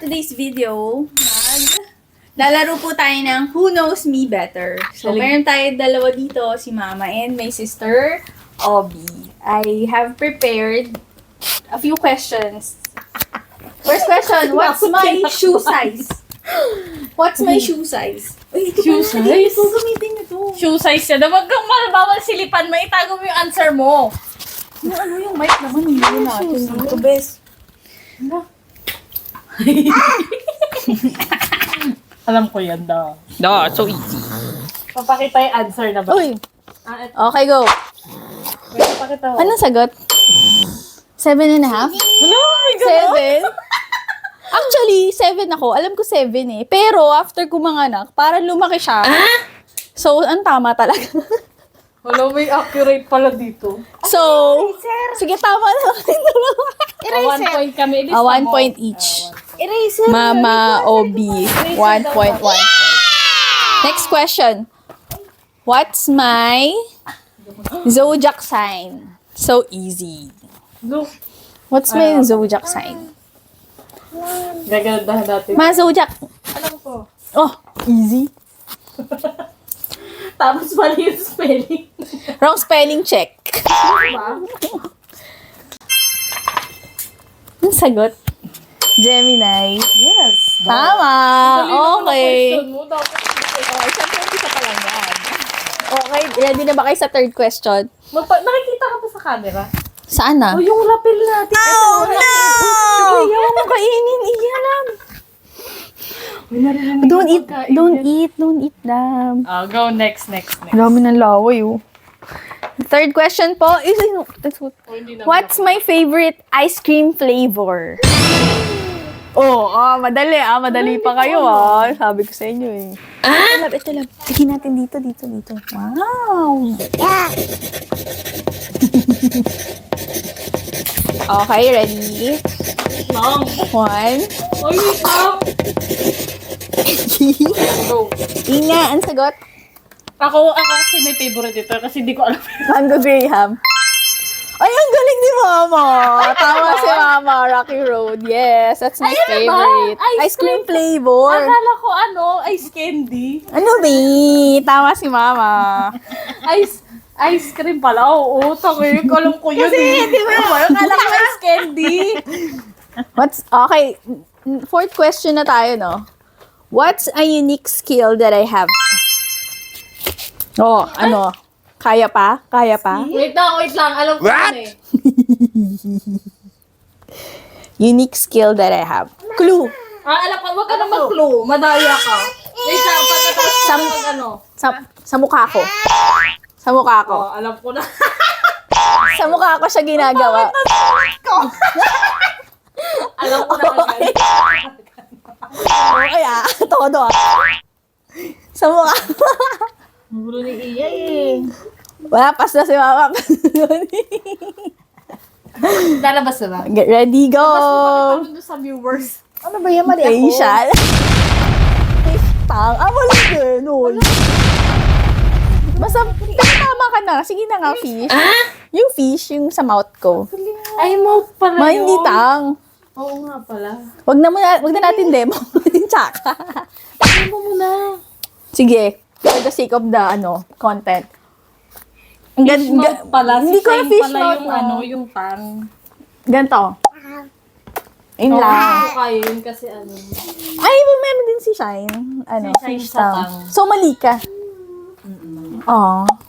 today's video, lalaro po tayo ng Who Knows Me Better. So, meron tayo dalawa dito, si Mama and my sister, Obi. I have prepared a few questions. First question, what's my shoe size? What's my shoe size? Uy, Shoe size? Ito, gamitin ito. Shoe size yan. Huwag kang bawal silipan mo. Itago mo yung answer mo. Ano yung mic naman? Hindi natin. Ito, best. Alam ko yan daw. No, so easy. Papakita yung answer na ba? Uy. Ito. Okay, go. Papakita mo. Anong sagot? 7.5? Hello, my God. 7? Actually, 7 ako. Alam ko 7 eh. Pero, after kumanganak, parang lumaki siya. So, ang tama talaga. Hello, may accurate pala dito. So, sige, tama na. 1 point kami. 1 point each. Mama, Obi, 1 point, 1 point. Next question. What's my zodiac sign? So easy. Go. What's my zodiac sign? Gagandahan natin. Ma, zodiac. Alam ko. Oh, easy. Tapos mali yung spelling. Wrong spelling check. Diba? Ang sagot? Gemini. Yes. Tama. Okay. Question mo, dapat Okay, syempre, isa pa lang yan. Okay, ready na ba kayo sa third question? nakikita ka pa sa camera? Saan na? Oh, yung lapel natin. Oh, no! Ayaw mo kainin. Iyan. Don't eat them. Go next. Dami ng laway, oh. Third question po is, what's my favorite ice cream flavor? Madali. Madali pa kayo, Sabi ko sa inyo, eh. Ito lang. Tignan natin dito. Wow! Okay, ready? Long. 1. Oy, wait lang. Go. Inga, ang sagot? Ako kasi may favorite ito kasi hindi ko alam. Mango Graham. Ay, ang galing ni Mama. Tama si Mama. Rocky Road. Yes, that's my Ayun na ba? favorite. Ice cream flavor. Akala ko ice candy. Ano, be? Tama si Mama. Ice cream pala. Oo, tangi. Alam ko yun. Kasi, di ba? Akala ko ice candy. Okay, fourth question na tayo, no? What's a unique skill that I have? Ano? Kaya pa? Wait lang. Alam ko yun eh. Unique skill that I have. Clue. Alam ko. Huwag ka na mag-clue. Madaya ka. Wait lang. Pagkatapos Sa mukha ko. Sa mukha ko. Alam ko na. Sa mukha ko siya ginagawa. Alam ko na agad. Okay, todo. Sa mukha. Gulo ni Iya eh. Wala, pas na si Mama. Lalabas na ba? Get ready, go! Tapos mo sa viewers. Ano ba yan? Mali ako. Facial. Tang. Wala din. Basta, tama ka na. Sige na nga, fish. Yung fish, yung sa mouth ko. Ay, mo pala yun. Hindi tang. Oo nga pala. Wag na natin demo. Tsaka. Ay mo muna. Sige. For the sake of the, content. Fish mouth pala. Hindi ko na Shane fish pala mouth. yung tang. Ganto. Ayun lang. Oo, kaya yun kasi Ay, meron din si Shine. Si Shine Fish sa tang. tang. So, mali ka.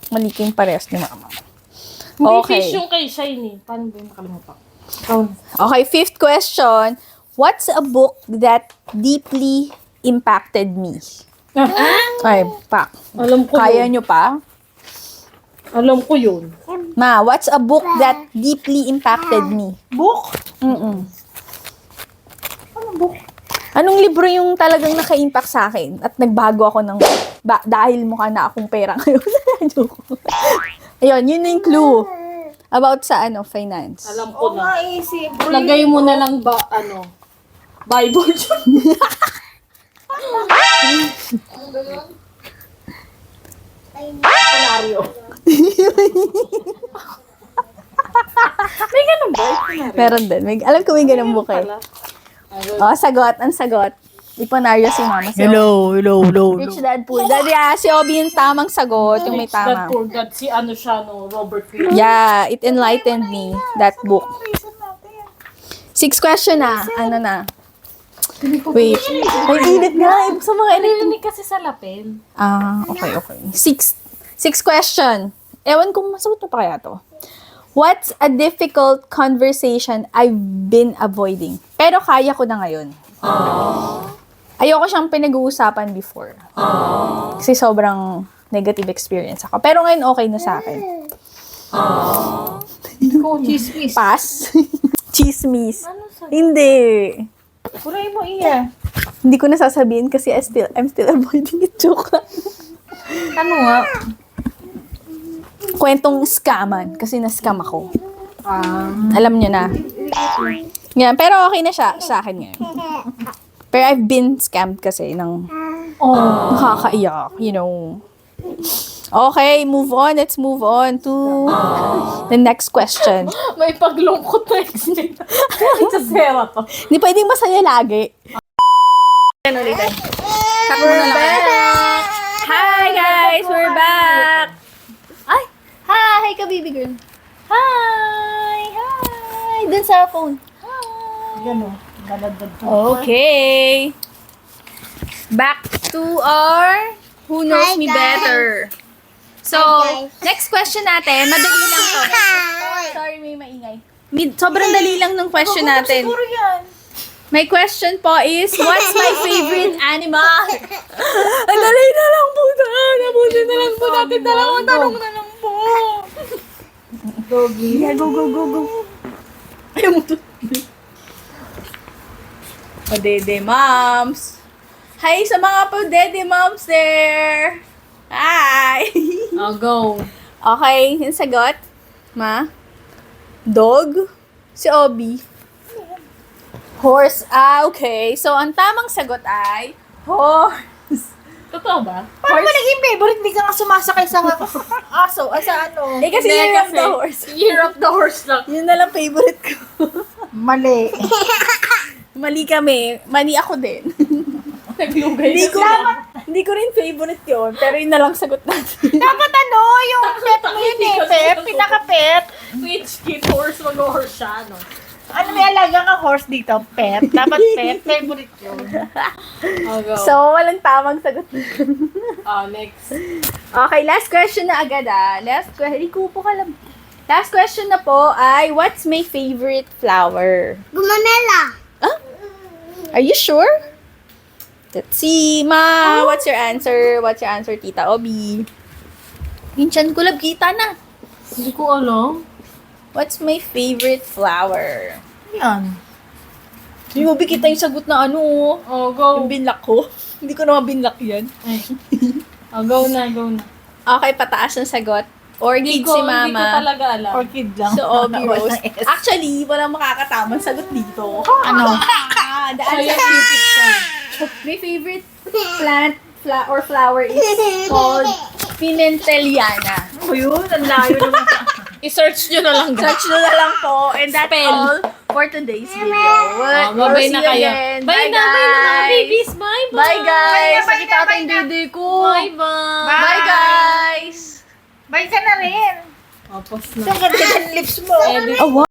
Mali ka yung parehas ni Mama. Hindi Okay. fish yung kay Shine eh. Paano ba yung nakalimutan? Okay, fifth question. What's a book that deeply impacted me? Ay, pa. Alam ko Kaya yun. nyo pa? Alam ko yun. Ma, what's a book that deeply impacted me? Book? Mm-mm. Anong book? Anong libro yung talagang naka-impact sa akin at nagbago ako ng dahil mukha na akong pera ngayon? Joke. Ayun, yun yung clue about sa finance. Alam ko na. Lagay mo na lang Bible dyan. Scenario. Meron din. Alam ko may ganun book eh. Sagot. Ang sagot. Iponaryo si mama. Si Hello. Rich Dad Poor Dad. Yeah, si Obi yung tamang sagot. Yung may That tama. poor God, si ano siya, no, Robert Greene. Yeah, it enlightened me, that book. 6 question na. Ano na? Wait. Ay, init nga. Sa mga Narinig kasi sa lapel. Okay. 6 question. Ewan kung masagot mo pa kaya to. What's a difficult conversation I've been avoiding? Pero kaya ko na ngayon. Ayoko siyang pinag-uusapan before. Kasi sobrang negative experience ako. Pero ngayon okay na sa akin. Ko, chismis. Pass. Chismis. Ano sa... Hindi. Puray mo, iya. Hindi ko nasasabihin kasi I'm still avoiding it. Joke lang. Ano nga? Kwentong scaman. Kasi na-scam ako. Alam nyo na. Yan, pero okay na siya sa akin ngayon. Pero I've been scammed kasi ng nakakaiyak, you know. Okay, move on. Let's move on to the next question. May paglungkot na explain. Sa Sarah to. Hindi pwedeng masaya lagi. We're back! Hi guys! We're back! Ay! Hi ka, baby girl. Hi! Dun sa phone. Gano'n. Galadad to. Okay. Back to our Who Knows Me Better. So, next question natin. Madali lang to. Sorry, may maingay. Sobrang dali lang ng question natin. Siguro yan. My question po is, what's my favorite animal? Ang dali na lang po na. Nabusin na lang po natin. Dalawang tanong na lang po. Doggy. Yeah, go. Ayaw mo to. Padede moms. Hi sa mga padede moms there. Hi. Go. Okay, yung sagot. Ma? Dog? Si Obi? Horse. Okay. So, ang tamang sagot ay horse. Totoo ba? Paano mo naging favorite? Hindi ka nga sumasakay sa aso. Sa ano? Eh, kasi year of the horse. Year of the horse lang. Yun na lang favorite ko. Mali. Mali kami. Mali ako din. Naglugay Hindi ko rin favorite yun. Pero yun na lang sagot natin. Dapat ano, yung pet mo yun eh. Pet, pinaka-pet. Which kid horse, mag-horse siya, no? Ano, may alaga ka horse dito? Pet. Dapat pet. Favorite yun. Go. So, walang tamang sagot. Next. Okay, last question na agad Last question. Ikupo ka lang. Last question na po ay, what's my favorite flower? Gumamela. Are you sure? Let's see. Ma, what's your answer? What's your answer, Tita Obi? Minsan kulab, kita na. Hindi ko alam. What's my favorite flower? Yan. Yung Obi, kita yung sagot na ano. Go. Yung binlock ko. Hindi ko naman binlock yan. Go na. Okay, pataas ng sagot. Orchid si Mama. Hindi ko talaga alam. Orchid lang. So, Obi Rose. Walang S. Actually, walang makakatamang sagot dito. Ano? The So, answer yung cupid ko. my favorite plant or flower is called Pimentelliana. O yun, ang layo naman. I-search nyo na lang. Search nyo na lang po. And that's Spell. all for today's video. We'll Babay see na you kayo. again. Bye na, mga babies. Bye. Bye guys. Bye na, Nakita bye yung na. dede ko. Bye. Bye guys. Bye ka na rin. Tapos na. Ang ganda ng lips mo. Edit. Oh, wow.